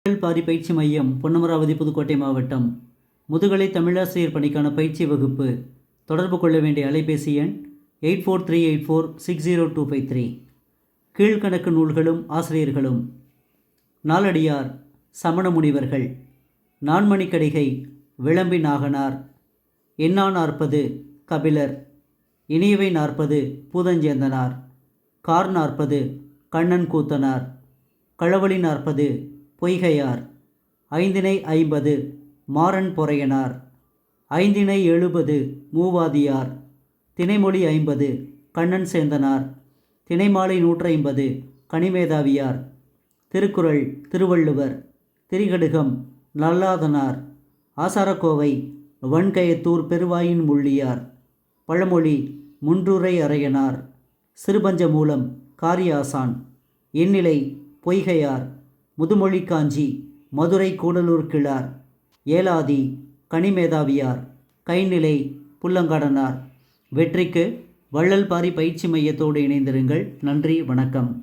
பாரி பயிற்சி மையம் பொன்னமராவதி புதுக்கோட்டை மாவட்டம். முதுகலை தமிழாசிரியர் பணிக்கான பயிற்சி வகுப்பு. தொடர்பு கொள்ள வேண்டிய அலைபேசி எண் 8438460253. கீழ்கணக்கு நூல்களும் ஆசிரியர்களும்: நாலடியார் சமண முனிவர்கள், நான்மணிக்கடிகை விளம்பி நாகனார், எண்ணா 40 கபிலர், இனியவை 40 பூதஞ்சேந்தனார், கார் 40 கண்ணன் கூத்தனார், களவழி 40 பொய்கையார், ஐந்திணை 50 மாறன் பொறையனார், ஐந்திணை 70 மூவாதியார், திணைமொழி 50 கண்ணன் சேந்தனார், திணைமாலை 150 கனிமேதாவியார், திருக்குறள் திருவள்ளுவர், திரிகடுகம் நல்லாதனார், ஆசாரக்கோவை வன்கயத்தூர் பெருவாயின் முள்ளியார், பழமொழி முன்றுரை அரையனார், சிறுபஞ்ச மூலம் காரியாசான், எண்ணிலை பொய்கையார், முதுமொழி காஞ்சி மதுரை கூடலூர் கிழார், ஏலாதி கனிமேதாவியார், கைநிலை புல்லங்காடனார். வெற்றிக்கு வள்ளல் பாரி பயிற்சி மையத்தோடு இணைந்திருங்கள். நன்றி, வணக்கம்.